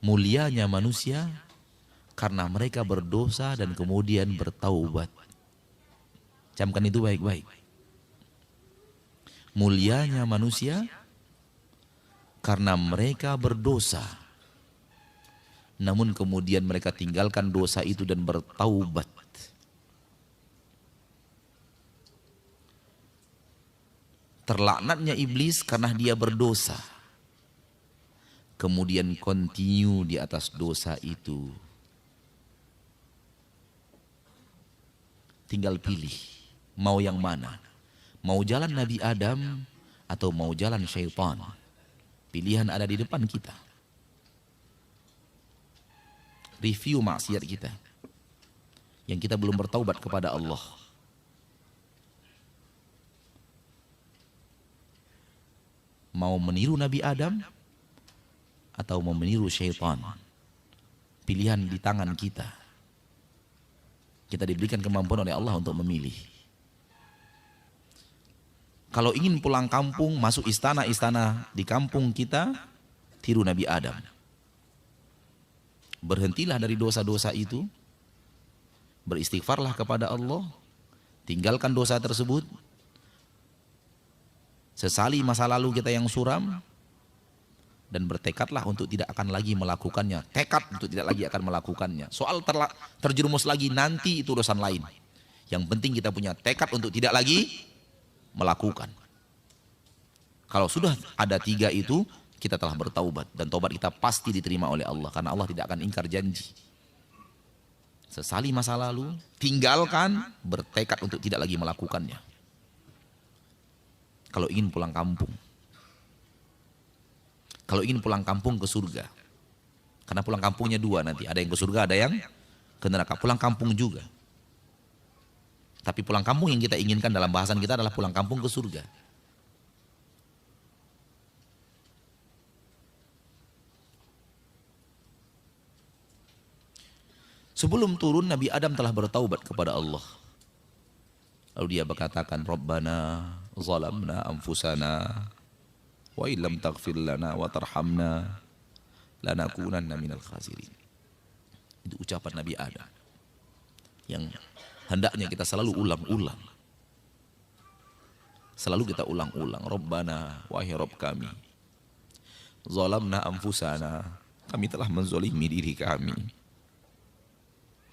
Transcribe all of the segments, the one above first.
Mulianya manusia karena mereka berdosa dan kemudian bertaubat. Camkan itu baik-baik. Mulianya manusia karena mereka berdosa, namun kemudian mereka tinggalkan dosa itu dan bertaubat. Terlaknatnya iblis karena dia berdosa, kemudian continue di atas dosa itu. Tinggal pilih mau yang mana, mau jalan Nabi Adam atau mau jalan syaitan. Pilihan ada di depan kita. Review maksiat kita yang kita belum bertaubat kepada Allah. Mau meniru Nabi Adam atau mau meniru syaitan? Pilihan di tangan kita. Kita diberikan kemampuan oleh Allah untuk memilih. Kalau ingin pulang kampung, masuk istana-istana di kampung kita, tiru Nabi Adam. Berhentilah dari dosa-dosa itu, beristighfarlah kepada Allah, tinggalkan dosa tersebut, sesali masa lalu kita yang suram, dan bertekadlah untuk tidak akan lagi melakukannya. Tekad untuk tidak lagi akan melakukannya. Soal terjerumus lagi nanti itu urusan lain. Yang penting kita punya tekad untuk tidak lagi melakukan. Kalau sudah ada 3 itu, kita telah bertaubat. Dan taubat kita pasti diterima oleh Allah. Karena Allah tidak akan ingkar janji. Sesali masa lalu, tinggalkan, bertekad untuk tidak lagi melakukannya. Kalau ingin pulang kampung. Kalau ingin pulang kampung ke surga. Karena pulang kampungnya 2 nanti. Ada yang ke surga, ada yang ke neraka. Pulang kampung juga. Tapi pulang kampung yang kita inginkan dalam bahasan kita adalah pulang kampung ke surga. Sebelum turun Nabi Adam telah bertaubat kepada Allah. Lalu dia berkatakan, Rabbana zalamna anfusana wa illam taghfir lana wa tarhamna lanakunanna minal khasirin. Itu ucapan Nabi Adam yang hendaknya kita selalu ulang-ulang. Selalu kita ulang-ulang. Rabbana, wahai Rabb kami, zalamna anfusana, kami telah menzolimi diri kami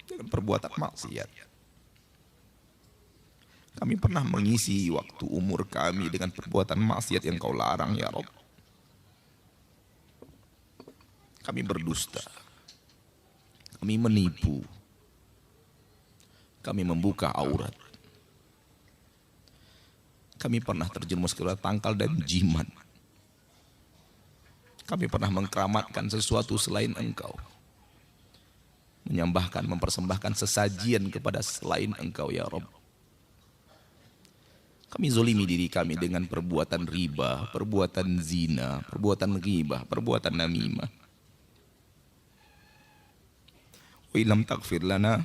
dengan perbuatan maksiat. Kami pernah mengisi waktu umur kami dengan perbuatan maksiat yang Kau larang, ya Rabb. Kami berdusta, kami menipu, kami membuka aurat, kami pernah terjerumus ke dalam tangkal dan jimat. Kami pernah mengkeramatkan sesuatu selain Engkau, menyembahkan, mempersembahkan sesajian kepada selain Engkau, ya Rabb. Kami zolimi diri kami dengan perbuatan riba, perbuatan zina, perbuatan ghibah, perbuatan namimah. Wa illam taghfir lana,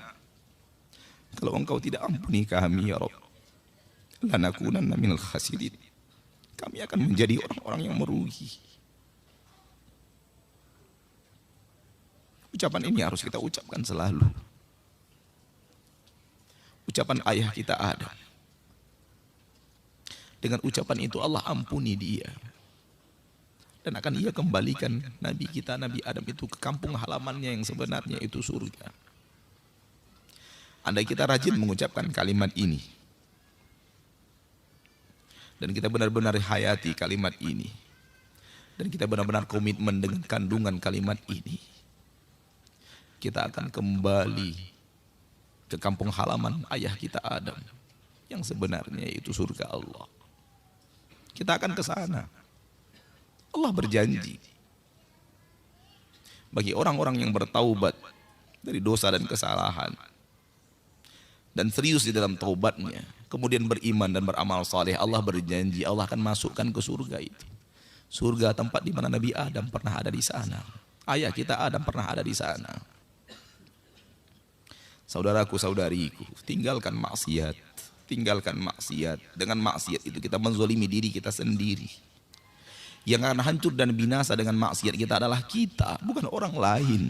kalau Engkau tidak ampuni kami, ya Rabb, lanakunanna minal khasirin, kami akan menjadi orang-orang yang merugi. Ucapan ini harus kita ucapkan selalu. Ucapan ayah kita Adam. Dengan ucapan itu Allah ampuni dia. Dan akan ia kembalikan Nabi kita, Nabi Adam itu ke kampung halamannya yang sebenarnya itu surga. Andai kita rajin mengucapkan kalimat ini, dan kita benar-benar hayati kalimat ini, dan kita benar-benar komitmen dengan kandungan kalimat ini, kita akan kembali ke kampung halaman ayah kita Adam yang sebenarnya itu surga Allah. Kita akan ke sana. Allah berjanji bagi orang-orang yang bertaubat dari dosa dan kesalahan dan serius di dalam taubatnya, kemudian beriman dan beramal saleh, Allah berjanji Allah akan masukkan ke surga itu. Surga tempat di mana Nabi Adam pernah ada di sana. Ayah kita Adam pernah ada di sana. Saudaraku, saudariku, tinggalkan maksiat. Tinggalkan maksiat. Dengan maksiat itu kita menzolimi diri kita sendiri. Yang akan hancur dan binasa dengan maksiat kita adalah kita, bukan orang lain.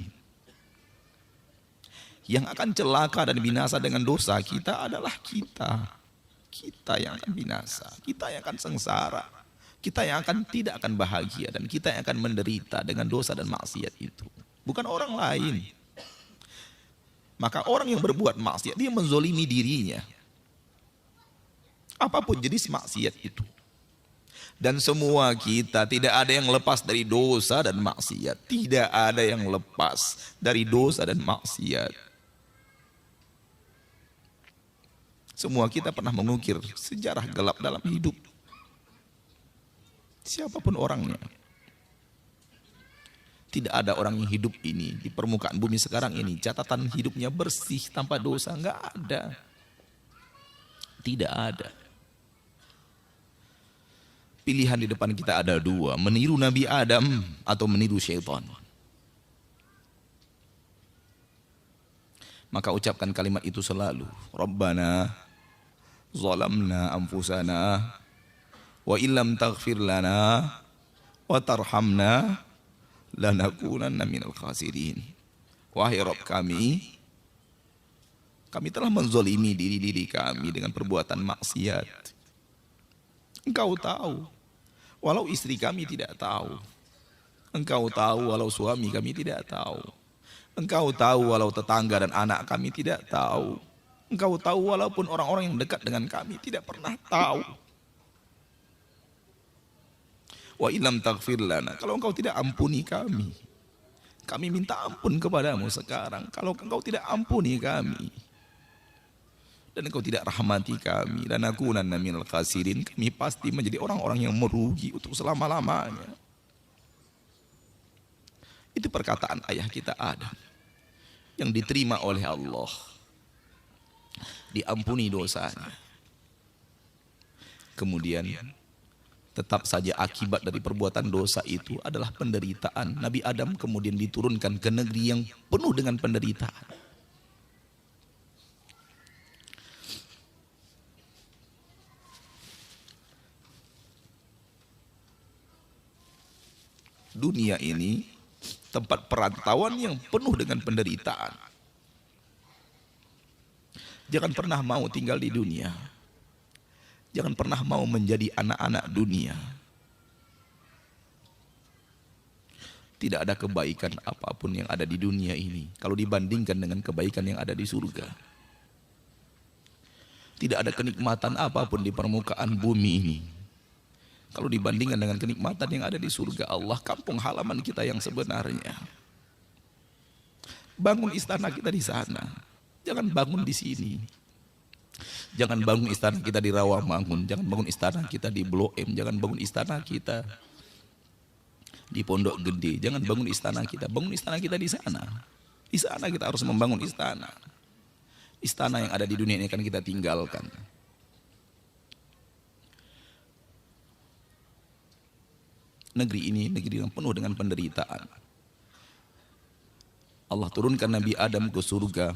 Yang akan celaka dan binasa dengan dosa kita adalah kita. Kita yang akan binasa, kita yang akan sengsara, kita yang tidak akan bahagia, dan kita yang akan menderita dengan dosa dan maksiat itu, bukan orang lain. Maka orang yang berbuat maksiat, dia menzolimi dirinya. Apapun jenis maksiat itu. Dan semua kita tidak ada yang lepas dari dosa dan maksiat. Tidak ada yang lepas dari dosa dan maksiat. Semua kita pernah mengukir sejarah gelap dalam hidup. Siapapun orangnya. Tidak ada orang yang hidup ini di permukaan bumi sekarang ini catatan hidupnya bersih tanpa dosa. Enggak ada. Tidak ada. Pilihan di depan kita ada dua, meniru Nabi Adam atau meniru syaitan. Maka ucapkan kalimat itu selalu. Rabbana zalamna anfusana wa illam taghfir lana wa tarhamna lanakunanna minal khasirin. Wahai Rabb kami telah menzalimi diri kami dengan perbuatan maksiat. Engkau tahu. Walau istri kami tidak tahu. Engkau tahu walau suami kami tidak tahu. Engkau tahu walau tetangga dan anak kami tidak tahu. Engkau tahu walaupun orang-orang yang dekat dengan kami tidak pernah tahu. Wa illam taghfir lana, kalau engkau tidak ampuni kami minta ampun kepadamu sekarang. Kalau engkau tidak ampuni kami dan engkau tidak rahmati kami, lanakunanna minal khasirin, kami pasti menjadi orang-orang yang merugi untuk selama-lamanya. Itu perkataan ayah kita Adam yang diterima oleh Allah, diampuni dosanya. Kemudian tetap saja akibat dari perbuatan dosa itu adalah penderitaan. Nabi Adam kemudian diturunkan ke negeri yang penuh dengan penderitaan. Dunia ini tempat perantauan yang penuh dengan penderitaan. Jangan pernah mau tinggal di dunia. Jangan pernah mau menjadi anak-anak dunia. Tidak ada kebaikan apapun yang ada di dunia ini kalau dibandingkan dengan kebaikan yang ada di surga. Tidak ada kenikmatan apapun di permukaan bumi ini kalau dibandingkan dengan kenikmatan yang ada di surga Allah, kampung halaman kita yang sebenarnya. Bangun istana kita di sana, jangan bangun di sini. Jangan bangun istana kita di Rawamangun, jangan bangun istana kita di Blok M, jangan bangun istana kita di Pondok Gede, jangan bangun istana kita, bangun istana kita di sana. Di sana kita harus membangun istana. Istana yang ada di dunia ini akan kita tinggalkan. Negeri ini negeri yang penuh dengan penderitaan. Allah turunkan Nabi Adam ke surga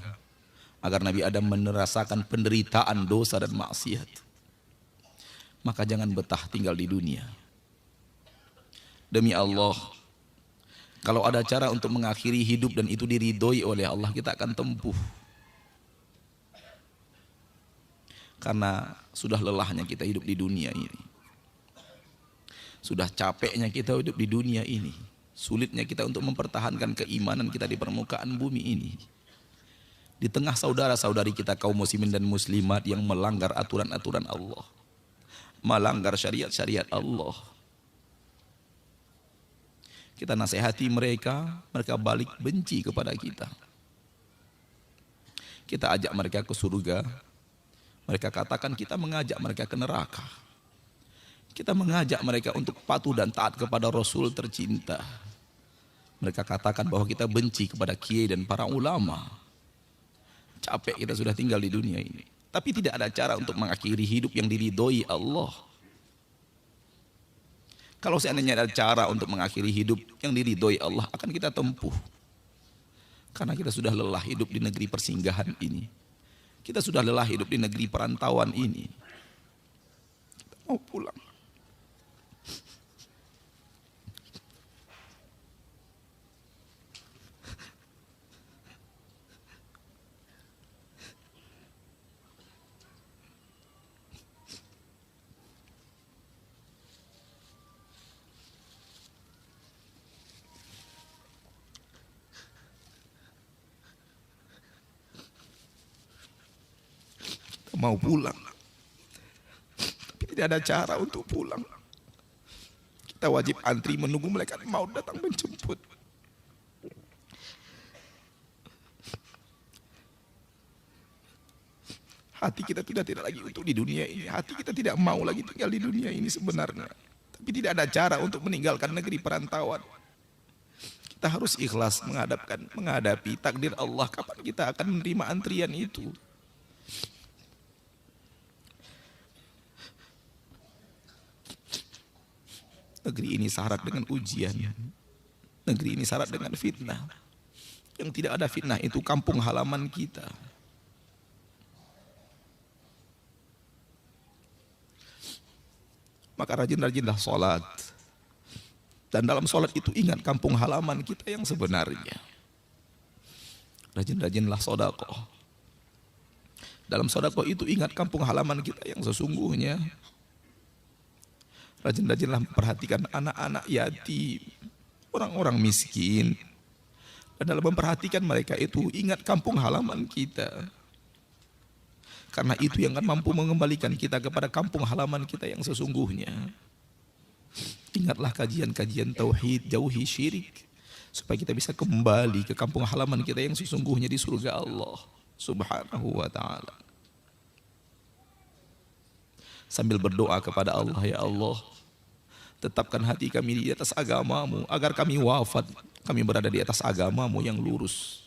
agar Nabi Adam merasakan penderitaan dosa dan maksiat. Maka jangan betah tinggal di dunia. Demi Allah, kalau ada cara untuk mengakhiri hidup dan itu diridhoi oleh Allah, kita akan tempuh. Karena sudah lelahnya kita hidup di dunia ini. Sudah capeknya kita hidup di dunia ini. Sulitnya kita untuk mempertahankan keimanan kita di permukaan bumi ini. Di tengah saudara-saudari kita kaum muslimin dan muslimat yang melanggar aturan-aturan Allah. Melanggar syariat-syariat Allah. Kita nasihati mereka, mereka balik benci kepada kita. Kita ajak mereka ke surga. Mereka katakan kita mengajak mereka ke neraka. Kita mengajak mereka untuk patuh dan taat kepada Rasul tercinta. Mereka katakan bahwa kita benci kepada kiai dan para ulama. Capek kita sudah tinggal di dunia ini. Tapi tidak ada cara untuk mengakhiri hidup yang diridhoi Allah. Kalau seandainya ada cara untuk mengakhiri hidup yang diridhoi Allah, akan kita tempuh. Karena kita sudah lelah hidup di negeri persinggahan ini. Kita sudah lelah hidup di negeri perantauan ini. Kita mau pulang. mau pulang. Tapi tidak ada cara untuk pulang. Kita wajib antri menunggu malaikat maut datang menjemput. Hati kita sudah tidak lagi untuk di dunia ini. Hati kita tidak mau lagi tinggal di dunia ini sebenarnya. Tapi tidak ada cara untuk meninggalkan negeri perantauan. Kita harus ikhlas menghadapi takdir Allah kapan kita akan menerima antrian itu. Negeri ini syarat dengan ujian. Negeri ini syarat dengan fitnah. Yang tidak ada fitnah itu kampung halaman kita. Maka rajin-rajinlah sholat. Dan dalam sholat itu ingat kampung halaman kita yang sebenarnya. Rajin-rajinlah sedekah. Dalam sedekah itu ingat kampung halaman kita yang sesungguhnya. Rajin-rajinlah memperhatikan anak-anak yatim, orang-orang miskin. Dan dalam memperhatikan mereka itu ingat kampung halaman kita. Karena itu yang akan mampu mengembalikan kita kepada kampung halaman kita yang sesungguhnya. Ingatlah kajian-kajian tauhid, jauhi syirik. Supaya kita bisa kembali ke kampung halaman kita yang sesungguhnya di surga Allah Subhanahu wa ta'ala. Sambil berdoa kepada Allah, ya Allah, tetapkan hati kami di atas agamamu, agar kami wafat, kami berada di atas agamamu yang lurus.